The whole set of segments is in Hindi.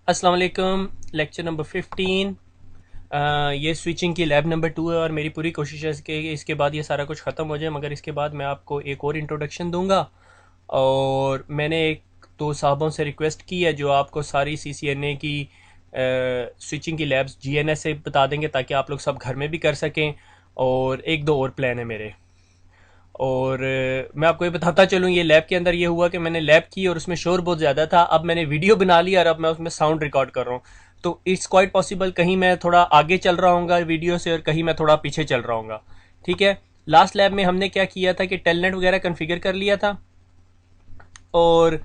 अस्सलाम वालेकुम। Lecture number 15। ये स्विचिंग की लैब नंबर 2 है और मेरी पूरी कोशिश है कि इसके बाद ये सारा कुछ ख़त्म हो जाए, मगर इसके बाद मैं आपको एक और इंट्रोडक्शन दूंगा। और मैंने एक दो साहबों से रिक्वेस्ट की है जो आपको सारी CCNA की स्विचिंग की लैब्स GNS से बता देंगे ताकि आप लोग सब घर में भी कर सकें। और एक दो और प्लान है मेरे। और मैं आपको ये बताता चलूँ, ये लैब के अंदर ये हुआ कि मैंने लैब की और उसमें शोर बहुत ज़्यादा था। अब मैंने वीडियो बना लिया और अब मैं उसमें साउंड रिकॉर्ड कर रहा हूँ। तो इट्स क्वाइट पॉसिबल कहीं मैं थोड़ा आगे चल रहा हूँ वीडियो से और कहीं मैं थोड़ा पीछे चल रहा हूँ। ठीक है। लास्ट लैब में हमने क्या किया था कि टेलनेट वगैरह कन्फिगर कर लिया था और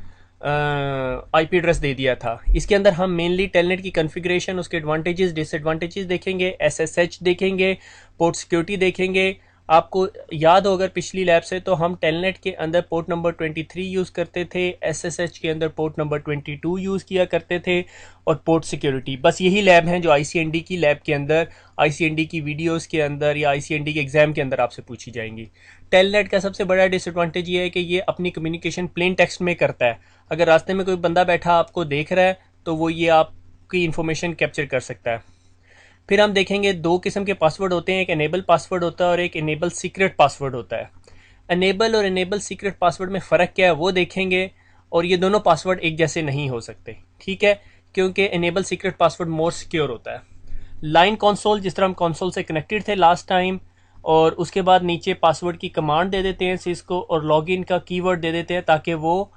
IP एड्रेस दे दिया था। इसके अंदर हम मेनली टेलनेट की कन्फिग्रेशन, उसके एडवांटेजेस डिसएडवांटेजेस देखेंगे, SSH देखेंगे, पोर्ट सिक्योरिटी देखेंगे। आपको याद हो अगर पिछली लैब से, तो हम टेलनेट के अंदर पोर्ट नंबर 23 यूज़ करते थे, SSH के अंदर पोर्ट नंबर 22 यूज़ किया करते थे, और पोर्ट सिक्योरिटी बस यही लैब हैं जो ICND की लैब के अंदर, ICND की वीडियोस के अंदर या ICND के एग्ज़ाम के अंदर आपसे पूछी जाएंगी। टेलनेट का सबसे बड़ा डिसएडवांटेज ये है कि ये अपनी कम्युनिकेशन प्लेन टेक्स्ट में करता है। अगर रास्ते में कोई बंदा बैठा आपको देख रहा है तो वो ये आपकी इंफॉर्मेशन कैप्चर कर सकता है। फिर हम देखेंगे दो किस्म के पासवर्ड होते हैं, एक एनेबल पासवर्ड होता है और एक एनेबल सीक्रेट पासवर्ड होता है। एनेबल और एनेबल सीक्रेट पासवर्ड में फ़र्क क्या है वो देखेंगे। और ये दोनों पासवर्ड एक जैसे नहीं हो सकते, ठीक है, क्योंकि enable secret password more secure होता है। लाइन कंसोल, जिस तरह हम कंसोल से कनेक्टेड थे लास्ट टाइम, और उसके बाद नीचे पासवर्ड की कमांड दे देते हैं सिस्को और लॉगिन का कीवर्ड दे देते हैं ताकि वो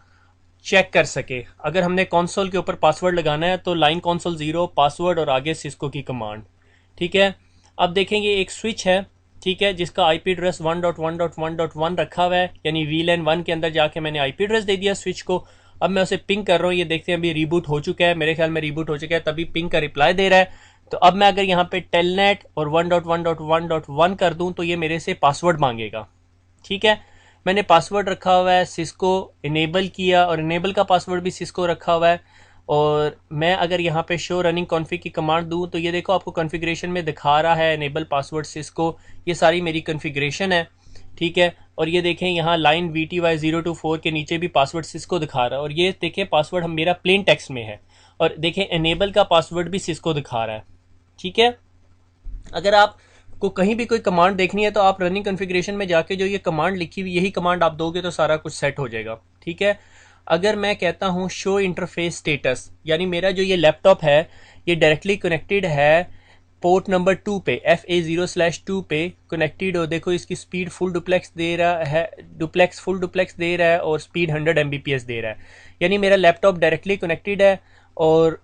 चेक कर सके। अगर हमने कंसोल के ऊपर पासवर्ड लगाना है तो लाइन कंसोल 0 पासवर्ड और आगे सिस्को की कमांड। ठीक है। अब देखेंगे एक स्विच है, ठीक है, जिसका IP एड्रेस 1.1.1.1 रखा हुआ है, यानी VLAN 1 के अंदर जाके मैंने IP एड्रेस दे दिया स्विच को। अब मैं उसे पिंग कर रहा हूँ, ये देखते हैं अभी रिबूट हो चुका है, मेरे ख्याल में रिबूट हो चुका है, तभी पिंग का रिप्लाई दे रहा है। तो अब मैं अगर यहाँ पे टेलनेट और 1.1.1.1 कर दूं तो ये मेरे से पासवर्ड मांगेगा। ठीक है। मैंने पासवर्ड रखा हुआ है सिस्को, इनेबल किया और इनेबल का पासवर्ड भी सिस्को रखा हुआ है। और मैं अगर यहाँ पे शो रनिंग कॉन्फ़िग की कमांड दूँ तो ये देखो आपको कॉन्फ़िगरेशन में दिखा रहा है इनेबल पासवर्ड सिस्को। ये सारी मेरी कॉन्फ़िगरेशन है, ठीक है। और ये देखें यहाँ लाइन VTY024 के नीचे भी पासवर्ड सिस्को दिखा रहा है, और ये देखें पासवर्ड हम मेरा प्लेन टेक्स्ट में है, और देखें इनेबल का पासवर्ड भी सिस्को दिखा रहा है। ठीक है। अगर आप को कहीं भी कोई कमांड देखनी है तो आप रनिंग कॉन्फ़िगरेशन में जाके जो ये कमांड लिखी हुई यही कमांड आप दोगे तो सारा कुछ सेट हो जाएगा। ठीक है। अगर मैं कहता हूँ शो इंटरफेस स्टेटस, यानी मेरा जो ये लैपटॉप है ये डायरेक्टली कनेक्टेड है पोर्ट नंबर 2 पे, FA0/2 पे कनेक्टेड हो। देखो इसकी स्पीड फुल डुप्लेक्स दे रहा है, फुल डुप्लेक्स दे रहा है और स्पीड 100 MBPS दे रहा है, यानी मेरा लैपटॉप डायरेक्टली कनेक्टेड है। और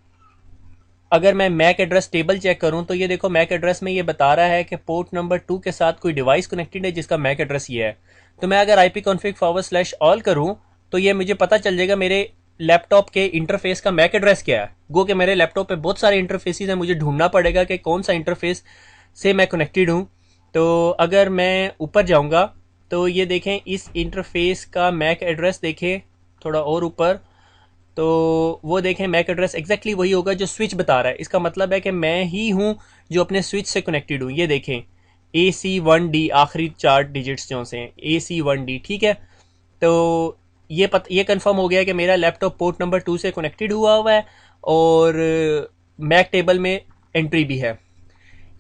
अगर मैं मैक एड्रेस टेबल चेक करूं तो ये देखो मैक एड्रेस में ये बता रहा है कि पोर्ट नंबर 2 के साथ कोई डिवाइस कनेक्टेड है जिसका मैक एड्रेस ये है। तो मैं अगर IP config/all करूं तो ये मुझे पता चल जाएगा मेरे लैपटॉप के इंटरफेस का मैक एड्रेस क्या है। गो कि मेरे लैपटॉप पे बहुत सारे इंटरफेसेस हैं, मुझे ढूंढना पड़ेगा कि कौन सा इंटरफेस से मैं कनेक्टेड हूँ। तो अगर मैं ऊपर जाऊँगा तो ये देखें इस इंटरफेस का मैक एड्रेस देखें थोड़ा और ऊपर, तो वो देखें मैक एड्रेस एग्जैक्टली वही होगा जो स्विच बता रहा है। इसका मतलब है कि मैं ही हूँ जो अपने स्विच से कनेक्टेड हूँ। ये देखें AC1D आखिरी 4 डिजिट्स जो से हैं AC1D, ठीक है। तो ये कंफर्म हो गया कि मेरा लैपटॉप पोर्ट नंबर 2 से कनेक्टेड हुआ है और मैक टेबल में एंट्री भी है।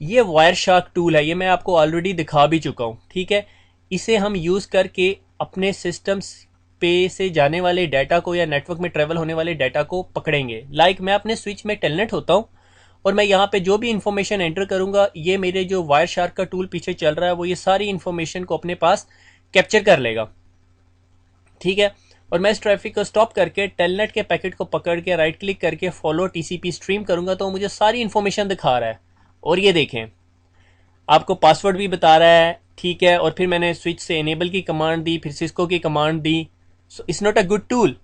ये वायर शार्क टूल है, ये मैं आपको ऑलरेडी दिखा भी चुका हूँ, ठीक है। इसे हम यूज़ करके अपने सिस्टम्स पे से जाने वाले डाटा को या नेटवर्क में ट्रेवल होने वाले डाटा को पकड़ेंगे। लाइक मैं अपने स्विच में टेलनेट होता हूँ और मैं यहाँ पे जो भी इंफॉर्मेशन एंटर करूँगा ये मेरे जो वायर शार्क का टूल पीछे चल रहा है वो ये सारी इंफॉर्मेशन को अपने पास कैप्चर कर लेगा, ठीक है। और मैं इस ट्रैफिक को स्टॉप करके टेलनेट के पैकेट को पकड़ के राइट क्लिक करके फॉलो TCP स्ट्रीम करूँगा तो मुझे सारी इंफॉर्मेशन दिखा रहा है। और ये देखें आपको पासवर्ड भी बता रहा है, ठीक है। और फिर मैंने स्विच से इनेबल की कमांड दी, फिर सिस्को की command the. So it's not a good tool.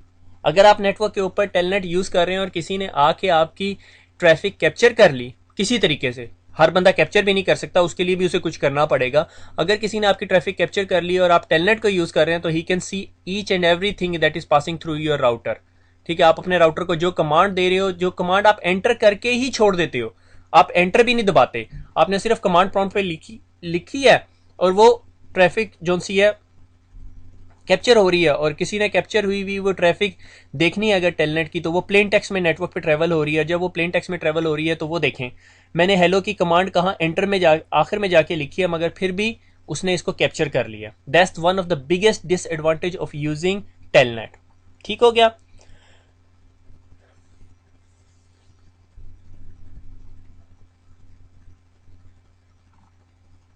अगर आप नेटवर्क के ऊपर टेलनेट यूज़ कर रहे हैं और किसी ने आके आपकी ट्रैफिक कैप्चर कर ली किसी तरीके से, हर बंदा कैप्चर भी नहीं कर सकता, उसके लिए भी उसे कुछ करना पड़ेगा। अगर किसी ने आपकी ट्रैफिक कैप्चर कर ली और आप टेलनेट को यूज़ कर रहे हैं तो he can see each and everything that is passing through your router, ठीक है। आप अपने राउटर को जो कमांड दे रहे हो, जो कमांड आप एंटर करके ही छोड़ देते हो, आप एंटर भी नहीं दबाते, आपने सिर्फ कमांड प्रॉम्प्ट पे लिखी है और वो ट्रैफिक जो सी है कैप्चर हो रही है और किसी ने कैप्चर हुई हुई वो ट्रैफिक देखनी है अगर टेलनेट की, तो वो प्लेन टेक्स्ट में नेटवर्क पे ट्रेवल हो रही है। जब वो प्लेन टेक्स्ट में ट्रेवल हो रही है तो वो देखें मैंने हेलो की कमांड कहाँ एंटर में जा आखिर में जाके लिखी है, मगर फिर भी उसने इसको कैप्चर कर लिया। That's one of the biggest disadvantage of using telnet. ठीक हो गया।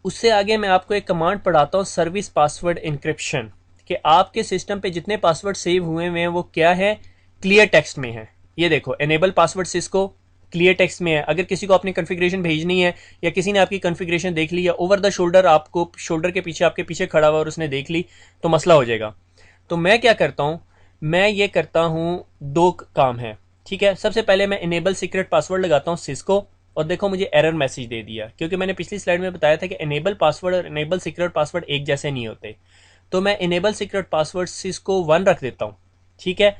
उससे आगे मैं आपको एक कमांड पढ़ाता हूँ, सर्विस पासवर्ड इंक्रिप्शन, कि आपके सिस्टम पे जितने पासवर्ड सेव हुए हुए हैं वो क्या है, क्लियर टेक्स्ट में है। ये देखो, enable password Cisco clear text में है। अगर किसी को अपनी कॉन्फ़िगरेशन भेजनी है या किसी ने आपकी कॉन्फ़िगरेशन देख ली या ओवर द शोल्डर आपको शोल्डर के पीछे आपके पीछे खड़ा हुआ और उसने देख ली तो मसला हो जाएगा। तो मैं क्या करता हूँ, मैं ये करता हूँ, दो काम है। ठीक है, सबसे पहले मैं इनेबल सीक्रेट पासवर्ड लगाता हूँ सिस्को, और देखो मुझे एरर मैसेज दे दिया, क्योंकि मैंने पिछली स्लाइड में बताया था कि इनेबल पासवर्ड और इनेबल सीक्रेट पासवर्ड एक जैसे नहीं होते। तो मैं इनेबल सीक्रेट पासवर्ड सिस्को 1 रख देता हूँ। ठीक है,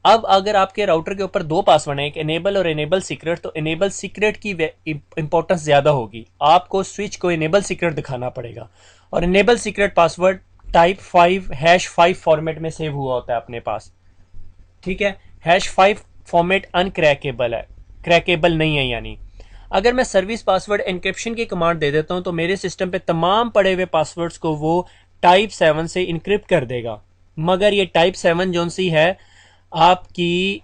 अब अगर आपके राउटर के ऊपर दो पासवर्ड हैं, एक इनेबल और इनेबल सीक्रेट, तो इनेबल सीक्रेट की इंपॉर्टेंस ज्यादा होगी, आपको स्विच को इनेबल सीक्रेट दिखाना पड़ेगा। और enable secret password type 5 #5 format में सेव हुआ होता है अपने पास। ठीक है, #5 फॉर्मेट अनक्रैकेबल है, क्रैकेबल नहीं है। यानी अगर मैं सर्विस पासवर्ड एन्क्रिप्शन की कमांड दे देता हूं तो मेरे सिस्टम पे तमाम पड़े हुए पासवर्ड्स को वो टाइप 7 से इनक्रिप्ट कर देगा। मगर ये टाइप 7 जो सी है आपकी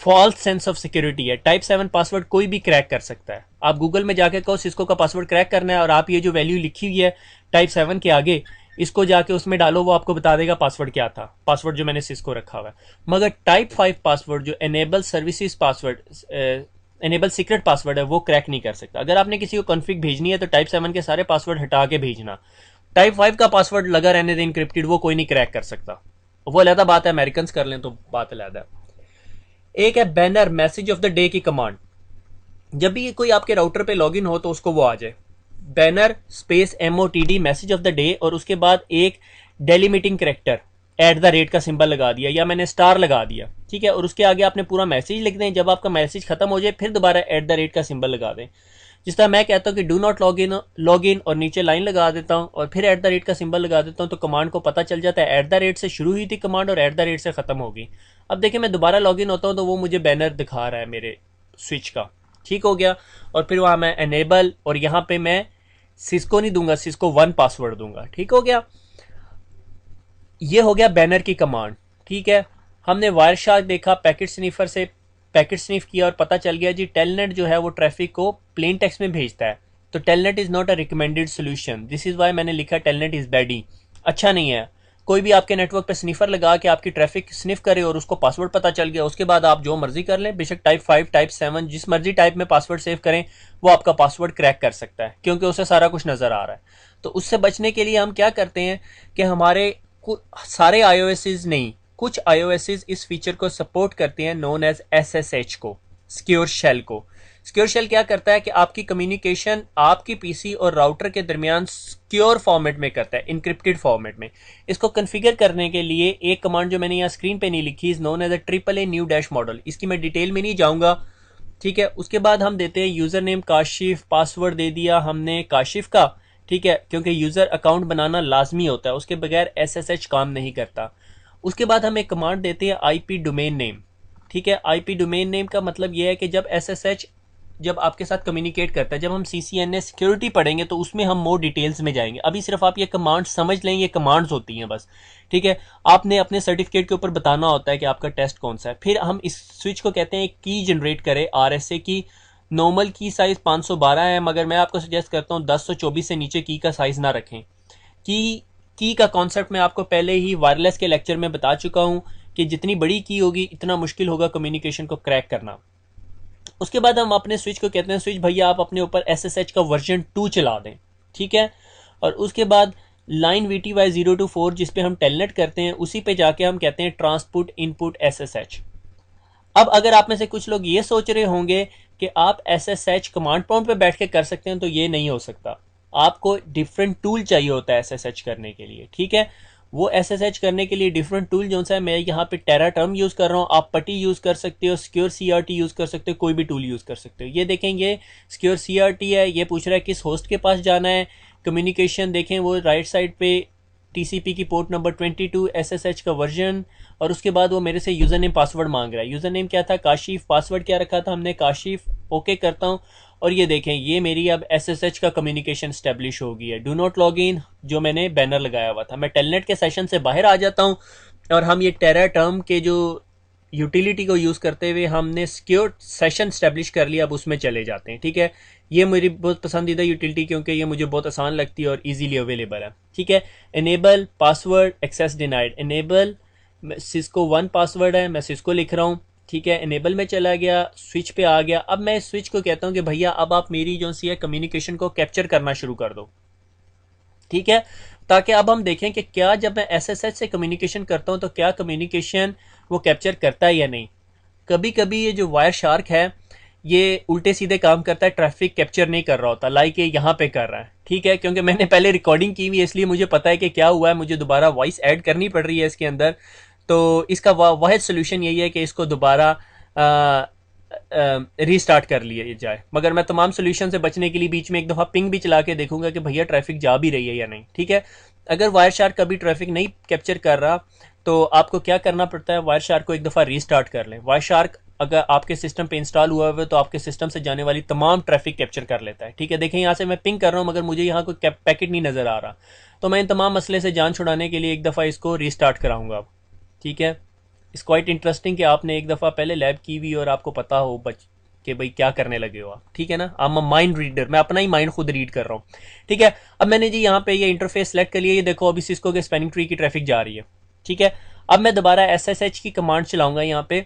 फॉल्स सेंस ऑफ सिक्योरिटी है। टाइप 7 पासवर्ड कोई भी क्रैक कर सकता है। आप गूगल में जाके कहो सिस्को का पासवर्ड क्रैक करना है और आप ये जो वैल्यू लिखी हुई है टाइप 7 के आगे, इसको जाके उसमें डालो, वो आपको बता देगा पासवर्ड क्या था, पासवर्ड जो मैंने सिस्को रखा हुआ है। मगर टाइप 5 पासवर्ड जो enable services password, enable secret password है, वो क्रैक नहीं कर सकता। अगर आपने किसी को कॉन्फ़िग भेजनी है तो टाइप 7 के सारे पासवर्ड हटा के भेजना। टाइप 5 का पासवर्ड लगा रहने दे इनक्रिप्टेड, वो कोई नहीं क्रैक कर सकता। वो अलहदा बात है, अमेरिकन कर लें तो बात अलहदा है। एक है banner message of the day की कमांड। जब भी कोई आपके राउटर पे लॉगिन हो तो उसको वो आ जाए, banner space MOTD message of the day, और उसके बाद एक डेलीमिटिंग करेक्टर @ का सिंबल लगा दिया या मैंने स्टार लगा दिया। ठीक है, और उसके आगे आपने पूरा मैसेज लिख दें। जब आपका मैसेज खत्म हो जाए फिर दोबारा @ का सिंबल लगा दें। जिस तरह मैं कहता हूँ कि डू नॉट लॉग इन और नीचे लाइन लगा देता हूँ और फिर @ का सिंबल लगा देता हूँ, तो कमांड को पता चल जाता है @ से शुरू हुई थी कमांड और @ से खत्म होगी। अब देखिए मैं दोबारा लॉग इन होता हूँ तो वो मुझे बैनर दिखा रहा है मेरे स्विच का। ठीक हो गया। और फिर वहां मैं एनेबल, और यहाँ पे मैं सिस्को नहीं दूंगा, सिस्को 1 पासवर्ड दूंगा। ठीक हो गया। ये हो गया बैनर की कमांड। ठीक है, हमने वायर शार्क देखा, पैकेट स्निफर से पैकेट स्निफ किया और पता चल गया जी टेलनेट जो है वो ट्रैफिक को प्लेन टेक्स्ट में भेजता है। तो telnet is not a recommended solution, this is why मैंने लिखा टेलनेट इज बैडी, अच्छा नहीं है। कोई भी आपके नेटवर्क पे स्निफर लगा के आपकी ट्रैफिक स्निफ करे और उसको पासवर्ड पता चल गया, उसके बाद आप जो मर्जी कर लें, बेशक टाइप 5 टाइप 7 जिस मर्जी टाइप में पासवर्ड सेव करें, वो आपका पासवर्ड क्रैक कर सकता है, क्योंकि उसे सारा कुछ नजर आ रहा है। तो उससे बचने के लिए हम क्या करते हैं कि हमारे सारे iOS नहीं, कुछ iOS इस फीचर को सपोर्ट करते हैं, नोन एज SSH को, सिक्योर शेल को। सिक्योर शेल क्या करता है कि आपकी कम्युनिकेशन आपकी पीसी और राउटर के दरमियान सिक्योर फॉर्मेट में करता है, इनक्रिप्टेड फॉर्मेट में। इसको कॉन्फ़िगर करने के लिए एक कमांड जो मैंने यहाँ स्क्रीन पे नहीं लिखी, is known as a AAA new dash model, इसकी मैं डिटेल में नहीं जाऊंगा। ठीक है, उसके बाद हम देते हैं यूजर नेम काशिफ, पासवर्ड दे दिया हमने काशिफ का। ठीक है, क्योंकि यूजर अकाउंट बनाना लाजमी होता है, उसके बगैर SSH काम नहीं करता। उसके बाद हम एक कमांड देते हैं IP डोमेन नेम। ठीक है, IP डोमेन नेम का मतलब यह है कि जब SSH जब आपके साथ कम्युनिकेट करता है, जब हम CCNA सिक्योरिटी पढ़ेंगे तो उसमें हम मोर डिटेल्स में जाएंगे। अभी सिर्फ आप ये कमांड समझ लें, ये कमांड्स होती हैं बस। ठीक है, आपने अपने सर्टिफिकेट के ऊपर बताना होता है कि आपका टेस्ट कौन सा है। फिर हम इस स्विच को कहते हैं की जनरेट करे, RSA की। नॉर्मल की साइज 512 है, मगर मैं आपको सजेस्ट करता हूँ 1024 से नीचे की का साइज ना रखें। की का कॉन्सेप्ट मैं आपको पहले ही वायरलेस के लेक्चर में बता चुका हूं कि जितनी बड़ी की होगी इतना मुश्किल होगा कम्युनिकेशन को क्रैक करना। उसके बाद हम अपने स्विच को कहते हैं, स्विच भैया आप अपने ऊपर SSH का वर्जन 2 चला दें। ठीक है, और उसके बाद लाइन VTY 0 to 4 जिसपे हम टेलनेट करते हैं, उसी पे जाके हम कहते हैं ट्रांसपुट इनपुट SSH। अब अगर आप में से कुछ लोग ये सोच रहे होंगे कि आप SSH कमांड प्रॉम्प्ट पे बैठ के कर सकते हैं, तो ये नहीं हो सकता। आपको डिफरेंट टूल चाहिए होता है SSH करने के लिए। ठीक है, वो SSH करने के लिए डिफरेंट टूल जो है, मैं यहाँ पे टेरा टर्म यूज कर रहा हूँ, आप पटी यूज कर सकते हो, सिक्योर CRT यूज कर सकते हो, कोई भी टूल यूज कर सकते हो। ये देखें, ये सिक्योर CRT है, ये पूछ रहा है किस होस्ट के पास जाना है। कम्युनिकेशन देखें, वो राइट साइड पे टीसीपी की पोर्ट नंबर 22, एसएसएच का वर्जन, और उसके बाद वो मेरे से यूज़र नेम पासवर्ड मांग रहा है। यूज़र नेम क्या था? काशिफ। पासवर्ड क्या रखा था हमने? काशिफ। ओके करता हूँ और ये देखें, ये मेरी अब एसएसएच का कम्युनिकेशन स्टैब्लिश हो गई है। डू नॉट लॉग इन जो मैंने बैनर लगाया हुआ था। मैं टेलनेट के सेशन से बाहर आ जाता हूँ और हम ये टेरा टर्म के जो यूटिलिटी को यूज़ करते हुए हमने सिक्योर सेशन स्टैब्लिश कर लिया। अब उसमें चले जाते हैं। ठीक है, ये मेरी बहुत पसंदीदा यूटिलिटी क्योंकि ये मुझे बहुत आसान लगती है और इजीली अवेलेबल है। ठीक है, enable password access denied. Enable Cisco 1 password है, मैं सिस्को लिख रहा हूँ। ठीक है, इनेबल में चला गया, स्विच पे आ गया। अब मैं स्विच को कहता हूँ कि भैया अब आप मेरी जो सी है कम्युनिकेशन को कैप्चर करना शुरू कर दो। ठीक है, ताकि अब हम देखें कि क्या जब मैं एसएसएच से कम्युनिकेशन करता हूं तो क्या कम्युनिकेशन वो कैप्चर करता है या नहीं। कभी कभी ये जो वायर शार्क है ये उल्टे सीधे काम करता है, ट्रैफिक कैप्चर नहीं कर रहा होता, लाइक ये यहाँ पे कर रहा है। ठीक है, क्योंकि मैंने पहले रिकॉर्डिंग की हुई है इसलिए मुझे पता है कि क्या हुआ है, मुझे दोबारा वॉइस ऐड करनी पड़ रही है इसके अंदर। तो इसका वाहिद सोल्यूशन यही है कि इसको दोबारा रीस्टार्ट कर लिया जाए। मगर मैं तमाम सोल्यूशन से बचने के लिए बीच में एक दफ़ा पिंग भी चला के देखूंगा कि भैया ट्रैफिक जा भी रही है या नहीं। ठीक है, अगर वायर शार्क कभी ट्रैफिक नहीं कैप्चर कर रहा तो आपको क्या करना पड़ता है? वायर शार्क को एक दफ़ा रीस्टार्ट कर लें। वायर शार्क अगर आपके सिस्टम पे इंस्टॉल हुआ है तो आपके सिस्टम से जाने वाली तमाम ट्रैफिक कैप्चर कर लेता है। ठीक है, देखें यहाँ से मैं पिंग कर रहा हूँ मगर मुझे यहाँ कोई पैकेट नहीं नज़र आ रहा, तो मैं इन तमाम मसले से जान छुड़ाने के लिए एक दफ़ा इसको रीस्टार्ट कराऊंगा। ठीक है, इट्स क्वाइट इंटरेस्टिंग कि आपने एक दफ़ा पहले लैब की हुई और आपको पता हो कि भाई क्या करने लगे हो आप। ठीक है ना, I am a mind reader, मैं अपना ही माइंड खुद रीड कर रहा हूँ। ठीक है, अब मैंने जी यहाँ पे ये इंटरफेस सेलेक्ट कर लिया। ये देखो अभी सिस्को के स्पैनिंग ट्री की ट्रैफिक जा रही है। ठीक है, अब मैं दोबारा एसएसएच की कमांड चलाऊंगा। यहाँ पे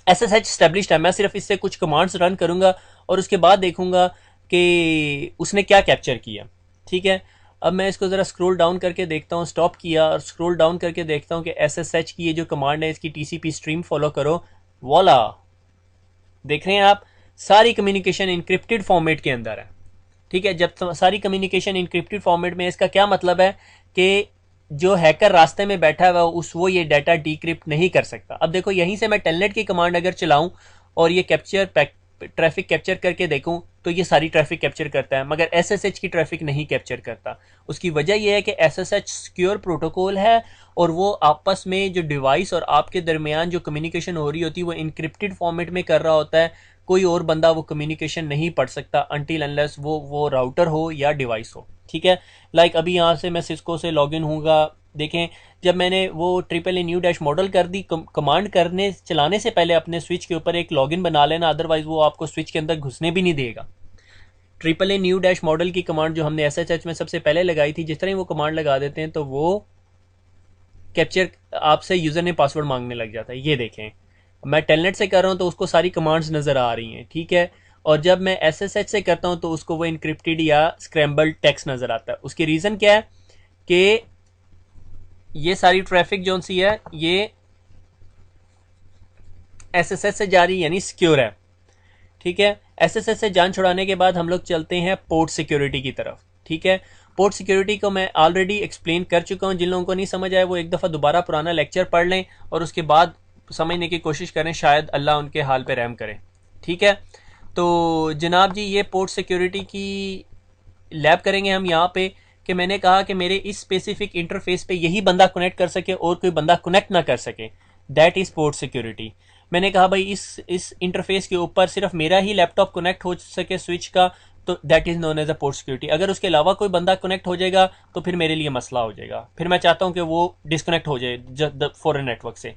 एसएसएच स्टैब्लिश्ड है, मैं सिर्फ इससे कुछ कमांड्स रन करूंगा और उसके बाद देखूंगा कि उसने क्या कैप्चर किया। ठीक है, अब मैं इसको ज़रा स्क्रॉल डाउन करके देखता हूँ। स्टॉप किया और स्क्रॉल डाउन करके देखता हूँ कि एसएसएच की ये जो कमांड है इसकी टीसीपी स्ट्रीम फॉलो करो। वॉला, देख रहे हैं आप, सारी कम्युनिकेशन इनक्रिप्टेड फॉर्मेट के अंदर है। ठीक है, जब सारी कम्युनिकेशन इनक्रिप्टेड फॉर्मेट में, इसका क्या मतलब है कि जो हैकर रास्ते में बैठा हुआ वो ये डाटा डिक्रिप्ट नहीं कर सकता। अब देखो यहीं से मैं टेलनेट की कमांड अगर चलाऊं और ये ट्रैफिक कैप्चर करके देखूं तो ये सारी ट्रैफिक कैप्चर करता है मगर एसएसएच की ट्रैफिक नहीं कैप्चर करता। उसकी वजह यह है कि एसएसएच सिक्योर प्रोटोकॉल है और वो आपस में जो डिवाइस और आपके दरमियान जो कम्युनिकेशन हो रही होती है वो इनक्रिप्टेड फॉर्मेट में कर रहा होता है। कोई और बंदा वो कम्युनिकेशन नहीं पढ़ सकता अनटिल अनलेस वो राउटर हो या डिवाइस हो। ठीक है, लाइक अभी यहाँ से मैं सिस्को से लॉगिन हूँगा। देखें, जब मैंने वो triple a new dash model कर दी, कमांड करने चलाने से पहले अपने स्विच के ऊपर एक लॉगिन बना लेना, अदरवाइज वो आपको स्विच के अंदर घुसने भी नहीं देगा। Triple a new dash model की कमांड जो हमने एसएचएच में सबसे पहले लगाई थी, जिस तरह ही वो कमांड लगा देते हैं तो वो कैप्चर आपसे यूजर ने पासवर्ड मांगने लग जाता है। ये देखें, मैं टेलनेट से कर रहा हूँ तो उसको सारी कमांड्स नज़र आ रही हैं। ठीक है, और जब मैं एसएसएच से करता हूँ तो उसको वो इनक्रिप्टेड या स्क्रैम्बल्ड टेक्स्ट नज़र आता है। उसकी रीज़न क्या है कि ये सारी ट्रैफिक जो सी है ये एसएसएच से जारी यानी सिक्योर है। ठीक है, एसएसएच से जान छुड़ाने के बाद हम लोग चलते हैं पोर्ट सिक्योरिटी की तरफ। ठीक है, पोर्ट सिक्योरिटी को मैं ऑलरेडी एक्सप्लेन कर चुका हूँ। जिन लोगों को नहीं समझ आया वो एक दफ़ा दोबारा पुराना लेक्चर पढ़ लें और उसके बाद समझने की कोशिश करें, शायद अल्लाह उनके हाल पे रहम करे। ठीक है, तो जनाब जी ये पोर्ट सिक्योरिटी की लैब करेंगे हम यहाँ पे कि मैंने कहा कि मेरे इस स्पेसिफिक इंटरफेस पे यही बंदा कनेक्ट कर सके और कोई बंदा कनेक्ट ना कर सके, दैट इज़ पोर्ट सिक्योरिटी। मैंने कहा भाई इस इंटरफेस के ऊपर सिर्फ मेरा ही लैपटॉप कनेक्ट हो सके स्विच का, तो that is known as a port security. अगर उसके अलावा कोई बंदा कनेक्ट हो जाएगा तो फिर मेरे लिए मसला हो जाएगा, फिर मैं चाहता हूँ कि वो डिस्कनेक्ट हो जाए फॉरेन नेटवर्क से।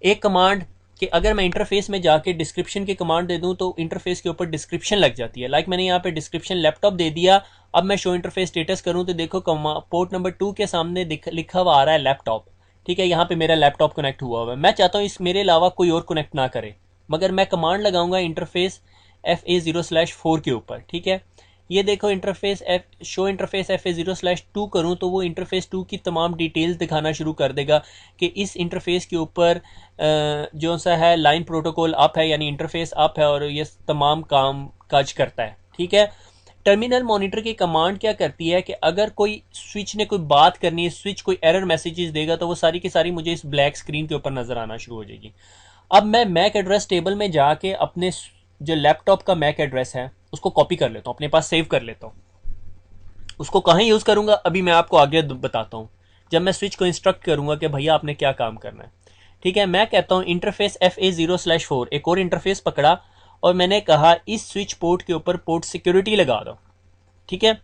एक कमांड कि अगर मैं इंटरफेस में जाके डिस्क्रिप्शन की कमांड दे दूं तो इंटरफेस के ऊपर डिस्क्रिप्शन लग जाती है। लाइक मैंने यहाँ पे डिस्क्रिप्शन लैपटॉप दे दिया। अब मैं शो इंटरफेस स्टेटस करूं तो देखो पोर्ट नंबर 2 के सामने लिखा हुआ आ रहा है लैपटॉप। ठीक है, यहाँ पे मेरा लैपटॉप कनेक्ट हुआ हुआ है। मैं चाहता हूँ इस मेरे अलावा कोई और कनेक्ट ना करे, मगर मैं कमांड लगाऊंगा इंटरफेस FA0/4 के ऊपर। ठीक है, ये देखो इंटरफेस शो इंटरफेस FA0/2 करूं तो वो इंटरफेस 2 की तमाम डिटेल्स दिखाना शुरू कर देगा कि इस इंटरफेस के ऊपर जो सा है लाइन प्रोटोकॉल अप है यानी इंटरफेस अप है और ये तमाम काम काज करता है। ठीक है, टर्मिनल मॉनिटर की कमांड क्या करती है कि अगर कोई स्विच ने कोई बात करनी है, स्विच कोई एरर मैसेजेस देगा तो वो सारी की सारी मुझे इस ब्लैक स्क्रीन के ऊपर नजर आना शुरू हो जाएगी। अब मैं मैक एड्रेस टेबल में जाके अपने जो लैपटॉप का मैक एड्रेस है उसको कॉपी कर लेता हूँ, अपने पास सेव कर लेता हूँ। उसको कहाँ यूज़ करूँगा अभी मैं आपको आगे बताता हूँ। जब मैं स्विच को इंस्ट्रक्ट करूंगा कि भैया आपने क्या काम करना है। ठीक है, मैं कहता हूँ इंटरफेस FA0/4, एक और इंटरफेस पकड़ा और मैंने कहा इस स्विच पोर्ट के ऊपर पोर्ट सिक्योरिटी लगा दो। ठीक है,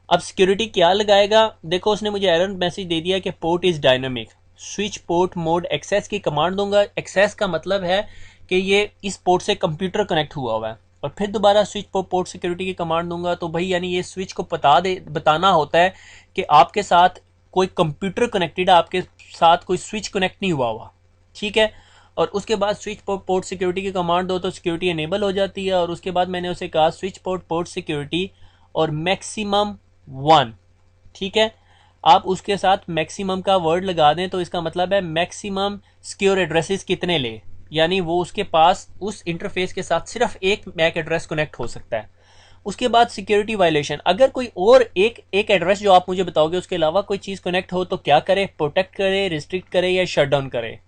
अब सिक्योरिटी क्या लगाएगा, देखो उसने मुझे एरर मैसेज दे दिया कि port is dynamic, switch port mode access की कमांड दूंगा। एक्सेस का मतलब है कि ये इस पोर्ट से कंप्यूटर कनेक्ट हुआ है, और फिर दोबारा स्विच पोर्ट सिक्योरिटी की कमांड दूंगा। तो भाई यानी ये स्विच को बताना होता है कि आपके साथ कोई कंप्यूटर कनेक्टेड है, आपके साथ कोई स्विच कनेक्ट नहीं हुआ। ठीक है, और उसके बाद स्विच पोर्ट सिक्योरिटी की कमांड दो तो सिक्योरिटी एनेबल हो जाती है। और उसके बाद मैंने उसे कहा स्विच पोर्ट सिक्योरिटी और मैक्सिमम 1। ठीक है, आप उसके साथ मैक्सिमम का वर्ड लगा दें तो इसका मतलब है मैक्सिमम सिक्योर एड्रेसेस कितने ले, यानी वो उसके पास उस इंटरफेस के साथ सिर्फ एक मैक एड्रेस कनेक्ट हो सकता है। उसके बाद सिक्योरिटी वायलेशन, अगर कोई और एक एड्रेस जो आप मुझे बताओगे उसके अलावा कोई चीज़ कनेक्ट हो तो क्या करे, प्रोटेक्ट करे, रिस्ट्रिक्ट करे या शट डाउन करे।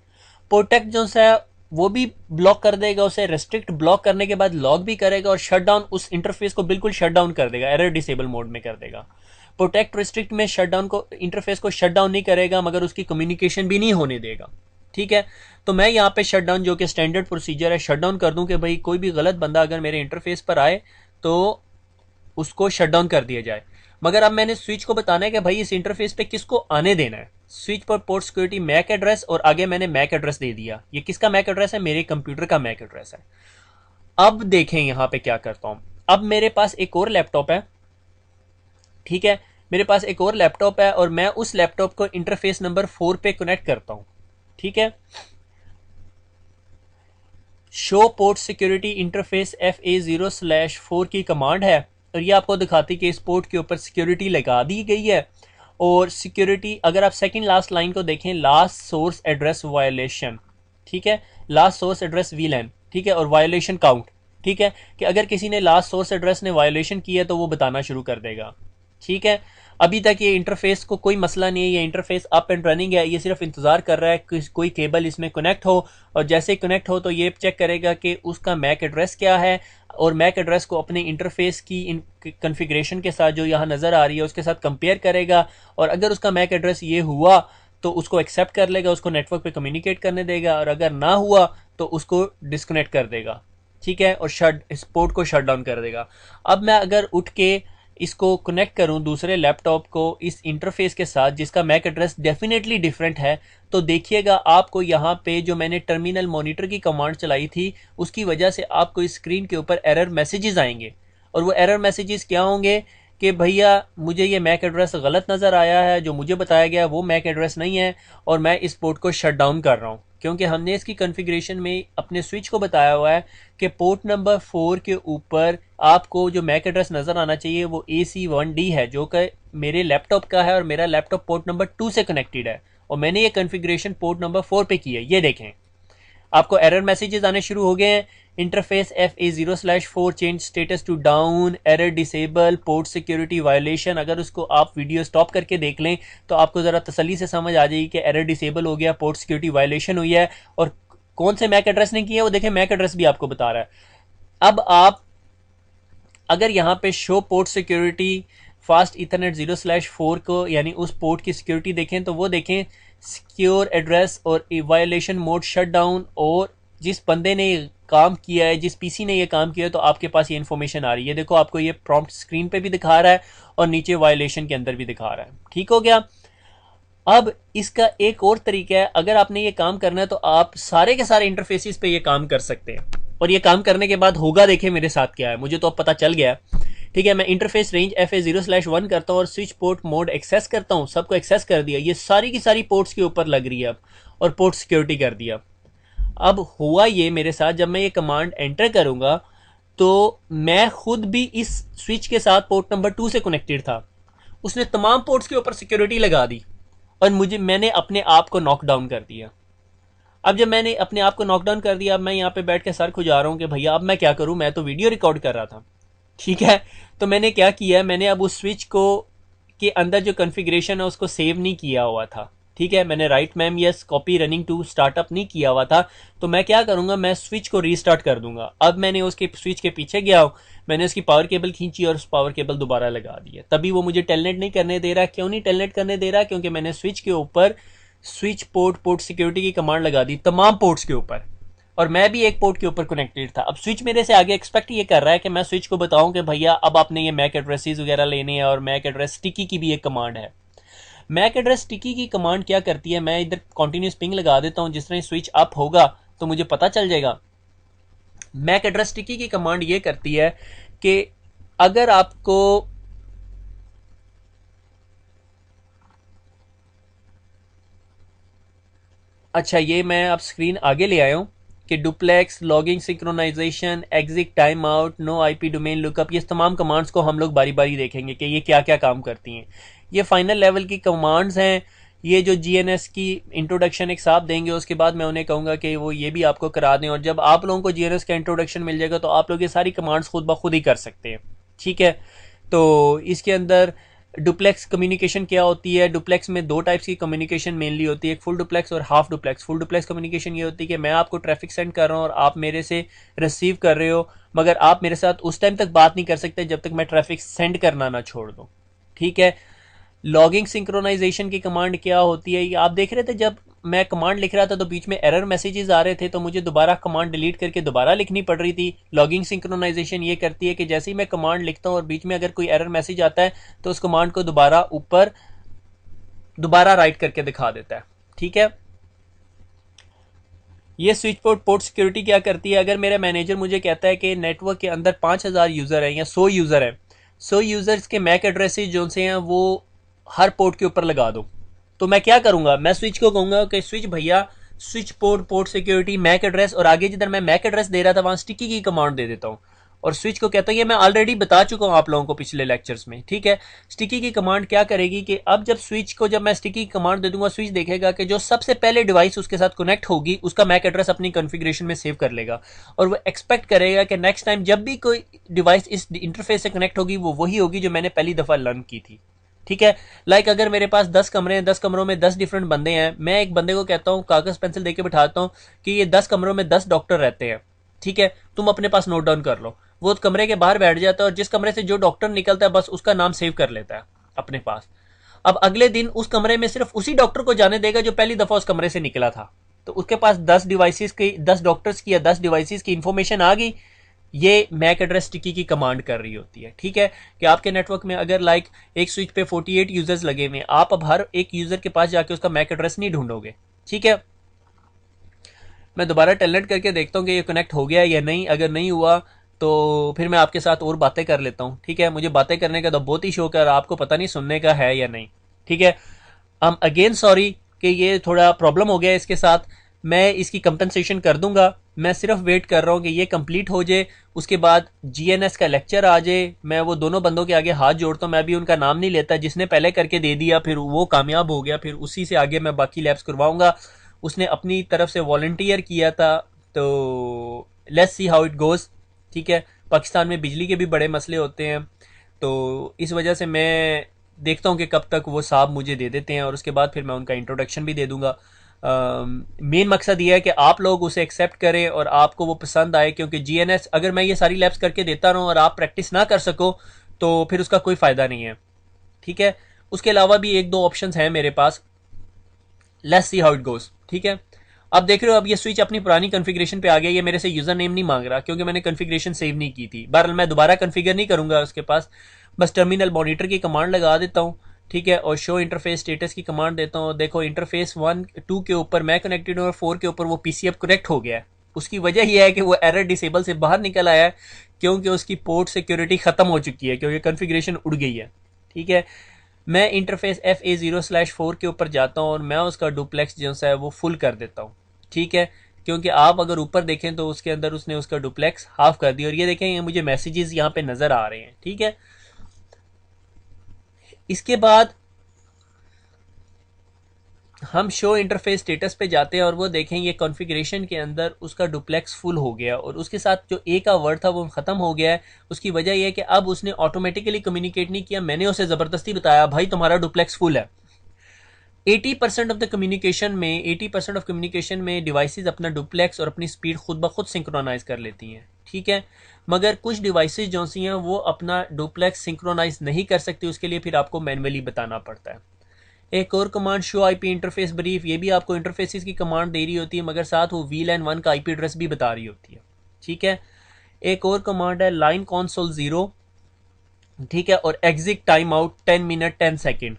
प्रोटेक्ट जो है वो भी ब्लॉक कर देगा उसे, रेस्ट्रिक्ट ब्लॉक करने के बाद लॉक भी करेगा, और शट डाउन उस इंटरफेस को बिल्कुल शट डाउन कर देगा, एरर डिसेबल मोड में कर देगा। प्रोटेक्ट रिस्ट्रिक्ट में शट डाउन को, इंटरफेस को शट डाउन नहीं करेगा मगर उसकी कम्युनिकेशन भी नहीं होने देगा। ठीक है, तो मैं यहाँ पे शट डाउन जो कि स्टैंडर्ड प्रोसीजर है शट डाउन कर दूं कि भाई कोई भी गलत बंदा अगर मेरे इंटरफेस पर आए तो उसको शट डाउन कर दिया जाए। मगर अब मैंने स्विच को बताना है कि भाई इस इंटरफेस पे किसको आने देना है। स्विच पर पोर्ट सिक्योरिटी मैक एड्रेस, और आगे मैंने मैक एड्रेस दे दिया। ये किसका मैक एड्रेस है, मेरे कंप्यूटर का मैक एड्रेस है। अब देखें यहां पे क्या करता हूं। अब मेरे पास एक और लैपटॉप है। ठीक है, मेरे पास एक और लैपटॉप है और मैं उस लैपटॉप को इंटरफेस नंबर 4 पे कनेक्ट करता हूं। ठीक है, show port security interface FA0/4 की कमांड है, और ये आपको दिखाती कि इस पोर्ट के ऊपर सिक्योरिटी लगा दी गई है। और सिक्योरिटी अगर आप सेकंड लास्ट लाइन को देखें, लास्ट सोर्स एड्रेस वायलेशन। ठीक है, लास्ट सोर्स एड्रेस VLAN। ठीक है, और वायलेशन काउंट। ठीक है, कि अगर किसी ने लास्ट सोर्स एड्रेस ने वायलेशन की है तो वो बताना शुरू कर देगा। ठीक है, अभी तक ये इंटरफेस को कोई मसला नहीं है, ये इंटरफेस अप एंड रनिंग है। ये सिर्फ इंतजार कर रहा है कि कोई केबल इसमें कनेक्ट हो, और जैसे ही कनेक्ट हो तो ये चेक करेगा कि उसका मैक एड्रेस क्या है, और मैक एड्रेस को अपने इंटरफेस की कॉन्फ़िगरेशन के साथ जो यहाँ नज़र आ रही है उसके साथ कंपेयर करेगा। और अगर उसका मैक एड्रेस ये हुआ तो उसको एक्सेप्ट कर लेगा, उसको नेटवर्क पे कम्युनिकेट करने देगा, और अगर ना हुआ तो उसको डिस्कनेक्ट कर देगा। ठीक है, और इस पोर्ट को शट डाउन कर देगा। अब मैं अगर उठ के इसको कनेक्ट करूं दूसरे लैपटॉप को इस इंटरफेस के साथ जिसका मैक एड्रेस डेफिनेटली डिफरेंट है, तो देखिएगा आपको यहाँ पे जो मैंने टर्मिनल मॉनिटर की कमांड चलाई थी उसकी वजह से आपको इस स्क्रीन के ऊपर एरर मैसेजेस आएंगे। और वो एरर मैसेजेस क्या होंगे कि भैया मुझे ये मैक एड्रेस गलत नज़र आया है, जो मुझे बताया गया वो मैक एड्रेस नहीं है, और मैं इस पोर्ट को शट डाउन कर रहा हूँ। क्योंकि हमने इसकी कॉन्फ़िगरेशन में अपने स्विच को बताया हुआ है कि पोर्ट नंबर 4 के ऊपर आपको जो मैक एड्रेस नज़र आना चाहिए वो AC1D है, जो कि मेरे लैपटॉप का है, और मेरा लैपटॉप पोर्ट नंबर 2 से कनेक्टेड है, और मैंने ये कॉन्फ़िगरेशन पोर्ट नंबर 4 पे की है। ये देखें, आपको एरर मैसेजेस आने शुरू हो गए हैं। Interface FA0/4 change status to down, error disable, port security violation. अगर उसको आप वीडियो स्टॉप करके देख लें तो आपको ज़रा तसल्ली से समझ आ जाएगी कि एरर डिसेबल हो गया, पोर्ट सिक्योरिटी वायलेशन हुई है। और कौन से मैक एड्रेस ने किया वो देखें, मैक एड्रेस भी आपको बता रहा है। अब आप अगर यहाँ पे show port security fast Ethernet 0/4 को, यानी उस पोर्ट की सिक्योरिटी देखें तो वो देखें सिक्योर एड्रेस और वायलेशन मोड शट डाउन, और जिस बंदे ने काम किया है, जिस पीसी ने ये काम किया है, तो आपके पास ये इन्फॉर्मेशन आ रही है। देखो आपको ये प्रॉम्प्ट स्क्रीन पे भी दिखा रहा है और नीचे वायलेशन के अंदर भी दिखा रहा है। ठीक हो गया। अब इसका एक और तरीका है, अगर आपने ये काम करना है तो आप सारे के सारे इंटरफेसिस पे ये काम कर सकते हैं। और ये काम करने के बाद होगा, देखें मेरे साथ क्या है, मुझे तो अब पता चल गया। ठीक है, मैं इंटरफेस रेंज FA0/1 करता हूँ और स्विच पोर्ट मोड एक्सेस करता हूँ। सबको एक्सेस कर दिया, ये सारी की सारी पोर्ट्स के ऊपर लग रही है अब, और पोर्ट सिक्योरिटी कर दिया। अब हुआ ये मेरे साथ, जब मैं ये कमांड एंटर करूंगा तो मैं खुद भी इस स्विच के साथ पोर्ट नंबर 2 से कनेक्टेड था, उसने तमाम पोर्ट्स के ऊपर सिक्योरिटी लगा दी और मैंने अपने आप को नॉकडाउन कर दिया। अब जब मैंने अपने आप को नॉकडाउन कर दिया, अब मैं यहाँ पे बैठ के सर खुजा रहा हूँ कि भैया अब मैं क्या करूँ, मैं तो वीडियो रिकॉर्ड कर रहा था। ठीक है, तो मैंने क्या किया, मैंने अब उस स्विच को के अंदर जो कॉन्फ़िगरेशन है उसको सेव नहीं किया हुआ था। ठीक है, मैंने write mem yes copy running to startup नहीं किया हुआ था, तो मैं क्या करूंगा, मैं स्विच को रीस्टार्ट कर दूंगा। अब मैंने उसके स्विच के पीछे गया हूं, मैंने उसकी पावर केबल खींची और उस पावर केबल दोबारा लगा दी है, तभी वो मुझे टेलनेट नहीं करने दे रहा। क्यों नहीं टेलनेट करने दे रहा? क्योंकि मैंने स्विच के ऊपर स्विच पोर्ट सिक्योरिटी की कमांड लगा दी तमाम पोर्ट्स के ऊपर, और मैं भी एक पोर्ट के ऊपर कनेक्टेड था। अब स्विच मेरे से आगे एक्सपेक्ट ये कर रहा है कि मैं स्विच को बताऊं कि भैया अब आपने ये मैक एड्रेसेस वगैरह लेने हैं, और मैक एड्रेस स्टिकी की भी एक कमांड है। मैक एड्रेस स्टिकी की कमांड क्या करती है, मैं इधर कॉन्टिन्यूस पिंग लगा देता हूं, जिस तरह स्विच अप होगा तो मुझे पता चल जाएगा। मैक एड्रेस स्टिकी की कमांड ये करती है कि अगर आपको अच्छा, ये मैं अब स्क्रीन आगे ले आया हूं कि duplex, logging synchronization, exit, time out, no IP domain lookup, ये तमाम कमांड्स को हम लोग बारी बारी देखेंगे कि ये क्या क्या काम करती हैं। ये फाइनल लेवल की कमांड्स हैं। ये जो जीएनएस की इंट्रोडक्शन एक साहब देंगे, उसके बाद मैं उन्हें कहूंगा कि वो ये भी आपको करा दें, और जब आप लोगों को जीएनएस का इंट्रोडक्शन मिल जाएगा तो आप लोग ये सारी कमांड्स खुद ब खुद ही कर सकते हैं। ठीक है, तो इसके अंदर डुप्लेक्स कम्युनिकेशन क्या होती है? डुप्लेक्स में दो टाइप्स की कम्युनिकेशन मेनली होती है, एक फुल डुप्लेक्स और half duplex. Full duplex communication ये होती है कि मैं आपको ट्रैफिक सेंड कर रहा हूँ और आप मेरे से रिसीव कर रहे हो, मगर आप मेरे साथ उस टाइम तक बात नहीं कर सकते जब तक मैं ट्रैफिक सेंड करना ना छोड़ दूँ। ठीक है, लॉगिंग सिंक्रोनाइजेशन की कमांड क्या होती है? ये आप देख रहे थे जब मैं कमांड लिख रहा था तो बीच में एरर मैसेजेस आ रहे थे, तो मुझे दोबारा कमांड डिलीट करके दोबारा लिखनी पड़ रही थी। लॉगिंग सिंक्रोनाइजेशन ये करती है कि जैसे ही मैं कमांड लिखता हूँ और बीच में अगर कोई एरर मैसेज आता है तो उस कमांड को दोबारा ऊपर दोबारा राइट करके दिखा देता है। ठीक है, ये स्विच पोर्ट सिक्योरिटी क्या करती है? अगर मेरा मैनेजर मुझे कहता है कि नेटवर्क के अंदर 5000 यूजर है या 100 यूजर है, 100 यूजर्स के मैक एड्रेसेस जो से हैं वो हर पोर्ट के ऊपर लगा दो, तो मैं क्या करूंगा, मैं स्विच को कहूंगा कि स्विच भैया switch port security MAC address, और आगे जिधर मैं मैक एड्रेस दे रहा था वहां स्टिकी की कमांड दे देता हूं, और स्विच को कहता हूं, ये मैं ऑलरेडी बता चुका हूं आप लोगों को पिछले लेक्चर्स में। ठीक है, स्टिकी की कमांड क्या करेगी कि अब जब स्विच को जब मैं स्टिकी की कमांड दे दूंगा, स्विच देखेगा कि जो सबसे पहले डिवाइस उसके साथ कनेक्ट होगी उसका मैक एड्रेस अपनी कॉन्फ़िगरेशन में सेव कर लेगा, और वो एक्सपेक्ट करेगा कि नेक्स्ट टाइम जब भी कोई डिवाइस इस इंटरफेस से कनेक्ट होगी वो वही होगी जो मैंने पहली दफा लर्न की थी। ठीक है, लाइक अगर मेरे पास 10 कमरे हैं, 10 कमरों में 10 डिफरेंट बंदे हैं, मैं एक बंदे को कहता हूँ, कागज पेंसिल देके बिठाता हूँ कि ये 10 कमरों में 10 डॉक्टर रहते हैं, ठीक है, तुम अपने पास नोट डाउन कर लो। वो कमरे के बाहर बैठ जाता है और जिस कमरे से जो डॉक्टर निकलता है बस उसका नाम सेव कर लेता है अपने पास। अब अगले दिन उस कमरे में सिर्फ उसी डॉक्टर को जाने देगा जो पहली दफा उस कमरे से निकला था, तो उसके पास 10 डिवाइसेस की, 10 डॉक्टर्स की या 10 डिवाइसेस की इंफॉर्मेशन आ गई। ये मैक एड्रेस स्टिकी की कमांड कर रही होती है। ठीक है, कि आपके नेटवर्क में अगर लाइक एक स्विच पे 48 यूजर्स लगे हुए हैं, आप अब हर एक यूजर के पास जाके उसका मैक एड्रेस नहीं ढूंढोगे। ठीक है, मैं दोबारा टेलनेट करके देखता हूँ कि ये कनेक्ट हो गया या नहीं। अगर नहीं हुआ तो फिर मैं आपके साथ और बातें कर लेता हूँ। ठीक है, मुझे बातें करने का तो बहुत ही शौक है, आपको पता नहीं सुनने का है या नहीं। ठीक है, I'm अगेन सॉरी कि ये थोड़ा प्रॉब्लम हो गया इसके साथ, मैं इसकी कंपनसेशन कर दूंगा। मैं सिर्फ वेट कर रहा हूँ कि ये कंप्लीट हो जाए, उसके बाद जीएनएस का लेक्चर आ जाए, मैं वो दोनों बंदों के आगे हाथ जोड़ता हूँ। मैं भी उनका नाम नहीं लेता, जिसने पहले करके दे दिया फिर वो कामयाब हो गया, फिर उसी से आगे मैं बाकी लैब्स करवाऊंगा। उसने अपनी तरफ से वॉलंटियर किया था, तो let's see how it goes. ठीक है, पाकिस्तान में बिजली के भी बड़े मसले होते हैं, तो इस वजह से मैं देखता हूँ कि कब तक वो साहब मुझे दे देते हैं, और उसके बाद फिर मैं उनका इंट्रोडक्शन भी दे दूंगा। मेन मकसद ये है कि आप लोग उसे एक्सेप्ट करें और आपको वो पसंद आए, क्योंकि जीएनएस अगर मैं ये सारी लैब्स करके देता रहूँ और आप प्रैक्टिस ना कर सको तो फिर उसका कोई फ़ायदा नहीं है। ठीक है, उसके अलावा भी एक दो ऑप्शन हैं मेरे पास, let's see how it goes. ठीक है, अब देख रहे हो अब ये स्विच अपनी पुरानी कॉन्फ़िगरेशन पे आ गया। ये मेरे से यूज़र नेम नहीं मांग रहा क्योंकि मैंने कॉन्फ़िगरेशन सेव नहीं की थी। बहरहाल मैं दोबारा कॉन्फ़िगर नहीं करूंगा उसके पास, बस टर्मिनल मॉनिटर की कमांड लगा देता हूँ। ठीक है, और शो इंटरफेस स्टेटस की कमांड देता हूँ। देखो इंटरफेस 1 2 के ऊपर मैं कनेक्टेड हूँ और 4 के ऊपर वो पीसीएफ कनेक्ट हो गया है। उसकी वजह यह है कि वो एरर डिसेबल से बाहर निकल आया है, क्योंकि उसकी पोर्ट सिक्योरिटी खत्म हो चुकी है, क्योंकि कॉन्फ़िगरेशन उड़ गई है। ठीक है, मैं इंटरफेस FA0/4 के ऊपर जाता हूँ और मैं उसका डुप्लेक्स जो है वो फुल कर देता हूँ। ठीक है, क्योंकि आप अगर ऊपर देखें तो उसके अंदर उसने उसका डुप्लेक्स हाफ कर दिया, और ये देखें ये मुझे मैसेजेस यहाँ पे नज़र आ रहे हैं। ठीक है, इसके बाद हम शो इंटरफेस स्टेटस पे जाते हैं और वो देखें ये कॉन्फ़िगरेशन के अंदर उसका डुप्लेक्स फुल हो गया, और उसके साथ जो ए का वर्ड था वो ख़त्म हो गया है। उसकी वजह यह है कि अब उसने ऑटोमेटिकली कम्युनिकेट नहीं किया, मैंने उसे ज़बरदस्ती बताया भाई तुम्हारा डुप्लेक्स फुल है। 80% ऑफ द कम्युनिकेशन में 80% ऑफ कम्युनिकेशन में डिवाइसेस अपना डुप्लेक्स और अपनी स्पीड खुद ब खुद सिंक्रोनाइज कर लेती हैं, ठीक है। मगर कुछ डिवाइसेस जो सी हैं वो अपना डुप्लेक्स सिंक्रोनाइज नहीं कर सकती, उसके लिए फिर आपको मैनुअली बताना पड़ता है। एक और command show IP interface brief, ये भी आपको इंटरफेसिस की कमांड दे रही होती है मगर साथ वो VLAN 1 का आईपी एड्रेस भी बता रही होती है, ठीक है। एक और कमांड है लाइन कंसोल 0, ठीक है, और exit time out 10 minute 10 second.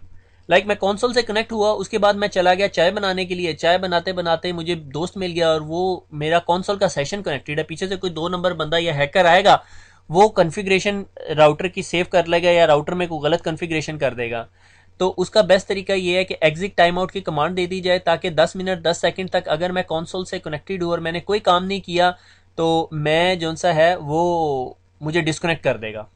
Like मैं कंसोल से कनेक्ट हुआ, उसके बाद मैं चला गया चाय बनाने के लिए, चाय बनाते बनाते मुझे दोस्त मिल गया और वो मेरा कंसोल का सेशन कनेक्टेड है, पीछे से कोई 2 नंबर बंदा या हैकर आएगा, वो कॉन्फ़िगरेशन राउटर की सेव कर लेगा या राउटर में कोई गलत कॉन्फ़िगरेशन कर देगा। तो उसका बेस्ट तरीका ये है कि एग्जिट टाइम आउट की कमांड दे दी जाए, ताकि 10 मिनट 10 सेकंड तक अगर मैं कंसोल से कनेक्टेड हूँ और मैंने कोई काम नहीं किया तो मैं जो सा है वो मुझे डिस्कनेक्ट कर देगा।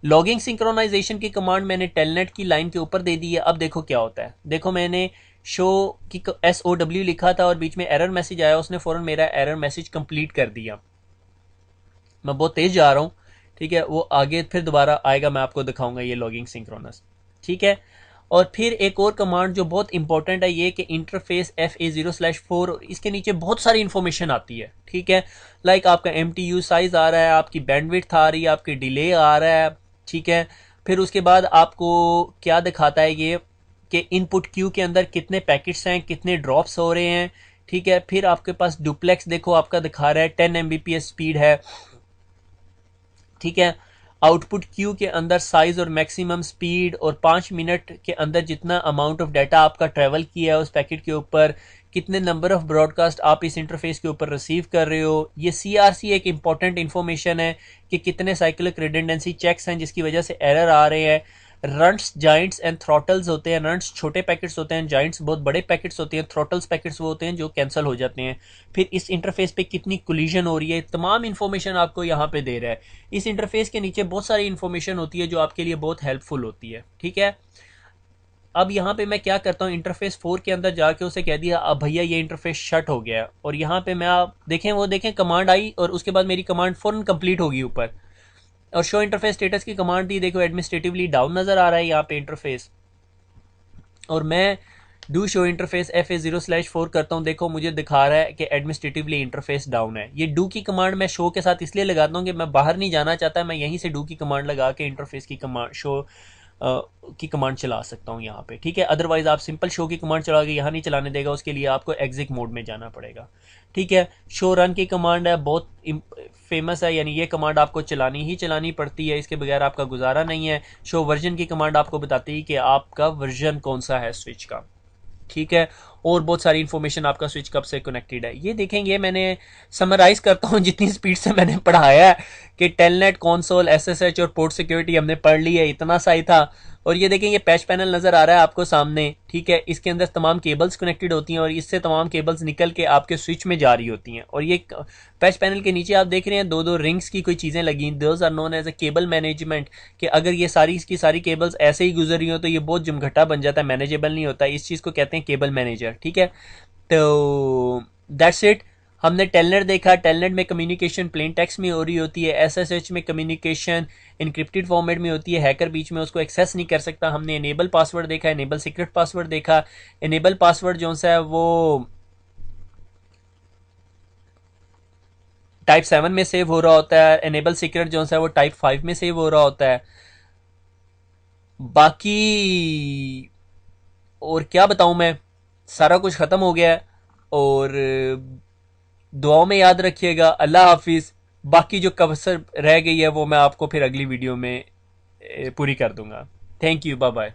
लॉगिंग सिंक्रोनाइजेशन की कमांड मैंने टेलनेट की लाइन के ऊपर दे दी है। अब देखो क्या होता है, देखो मैंने शो की SOW लिखा था और बीच में एरर मैसेज आया, उसने फौरन मेरा एरर मैसेज कंप्लीट कर दिया। मैं बहुत तेज जा रहा हूँ, ठीक है, वो आगे फिर दोबारा आएगा, मैं आपको दिखाऊंगा ये लॉगिंग सिंक्रोनस, ठीक है। और फिर एक और कमांड जो बहुत इंपॉर्टेंट है ये कि इंटरफेस FA0/4, इसके नीचे बहुत सारी इंफॉर्मेशन आती है, ठीक है। लाइक आपका MTU साइज आ रहा है, आपकी बैंडविड्थ आ रही है, आपकी डिले आ रहा है, ठीक है। फिर उसके बाद आपको क्या दिखाता है ये कि इनपुट क्यू के अंदर कितने पैकेट्स हैं, कितने ड्रॉप्स हो रहे हैं, ठीक है। फिर आपके पास डुप्लेक्स देखो आपका दिखा रहा है 10 Mbps स्पीड है, ठीक है। आउटपुट क्यू के अंदर साइज और मैक्सिमम स्पीड और 5 मिनट के अंदर जितना अमाउंट ऑफ डाटा आपका ट्रेवल किया है उस पैकेट के ऊपर, कितने नंबर ऑफ ब्रॉडकास्ट आप इस इंटरफेस के ऊपर रिसीव कर रहे हो। ये CRC एक इंपॉर्टेंट इंफॉर्मेशन है कि कितने साइक्लिक रिडंडेंसी चेक्स हैं जिसकी वजह से एरर आ रहे हैं। रंट्स, जाइंट्स एंड थ्रॉटल्स होते हैं, रंट्स छोटे पैकेट्स होते हैं, जाइंट्स बहुत बड़े पैकेट्स होते हैं, थ्रॉटल्स पैकेट्स वो होते हैं जो कैंसिल हो जाते हैं। फिर इस इंटरफेस पे कितनी कोलिजन हो रही है, तमाम इन्फॉर्मेशन आपको यहाँ पे दे रहा है। इस इंटरफेस के नीचे बहुत सारी इन्फॉर्मेशन होती है जो आपके लिए बहुत हेल्पफुल होती है, ठीक है। अब यहाँ पे मैं क्या करता हूँ, इंटरफेस 4 के अंदर जाके उसे कह दिया अब भैया ये इंटरफेस शट हो गया है, और यहाँ पे मैं आप देखें वो देखें कमांड आई और उसके बाद मेरी कमांड फौरन कंप्लीट होगी ऊपर, और शो इंटरफेस स्टेटस की कमांड दी, देखो एडमिनिस्ट्रेटिवली डाउन नजर आ रहा है यहाँ पे इंटरफेस, और मैं डू शो इंटरफेस FA0/4 करता हूँ, देखो मुझे दिखा रहा है कि एडमिनिस्ट्रेटिवली इंटरफेस डाउन है। ये डू की कमांड मैं शो के साथ इसलिए लगाता हूँ कि मैं बाहर नहीं जाना चाहता, मैं यहीं से डू की कमांड लगा के इंटरफेस की कमांड शो की कमांड चला सकता हूँ यहाँ पे, ठीक है। अदरवाइज आप सिंपल शो की कमांड चला के यहाँ नहीं चलाने देगा, उसके लिए आपको एग्जिट मोड में जाना पड़ेगा, ठीक है। शो रन की कमांड है, बहुत फेमस है, यानी ये कमांड आपको चलानी ही चलानी पड़ती है, इसके बगैर आपका गुजारा नहीं है। शो वर्जन की कमांड आपको बताती है कि आपका वर्जन कौन सा है स्विच का, ठीक है। और बहुत सारी इंफॉर्मेशन आपका स्विच कब से कनेक्टेड है ये देखेंगे। मैंने समराइज करता हूँ जितनी स्पीड से मैंने पढ़ाया है कि टेलनेट, कंसोल, SSH और पोर्ट सिक्योरिटी हमने पढ़ ली है, इतना सा ही था। और ये देखें ये पैच पैनल नजर आ रहा है आपको सामने, ठीक है। इसके अंदर तमाम केबल्स कनेक्टेड होती हैं और इससे तमाम केबल्स निकल के आपके स्विच में जा रही होती हैं। और ये पैच पैनल के नीचे आप देख रहे हैं दो दो रिंग्स की कोई चीजें लगी, those are known as a cable management, कि अगर ये सारी की सारी केबल्स ऐसे ही गुजर रही हो तो ये बहुत जमघटा बन जाता है, मैनेजेबल नहीं होता, इस चीज को कहते हैं केबल मैनेजर, ठीक है। तो दैट्स इट। हमने टेलनेट देखा, टेलनेट में कम्युनिकेशन प्लेन टेक्स्ट में हो रही होती है, SSH में कम्युनिकेशन इनक्रिप्टेड फॉर्मेट में होती है, हैकर बीच में उसको एक्सेस नहीं कर सकता। हमने इनेबल पासवर्ड देखा, इनेबल सीक्रेट पासवर्ड देखा। इनेबल पासवर्ड जो सा है वो टाइप 7 में सेव हो रहा होता है, इनेबल सीक्रेट जो सा है वो टाइप 5 में सेव हो रहा होता है। बाकी और क्या बताऊं मैं, सारा कुछ खत्म हो गया है। और दुआओं में याद रखिएगा। अल्लाह हाफिज। बाकी जो कसर रह गई है वो मैं आपको फिर अगली वीडियो में पूरी कर दूंगा। Thank you, bye bye.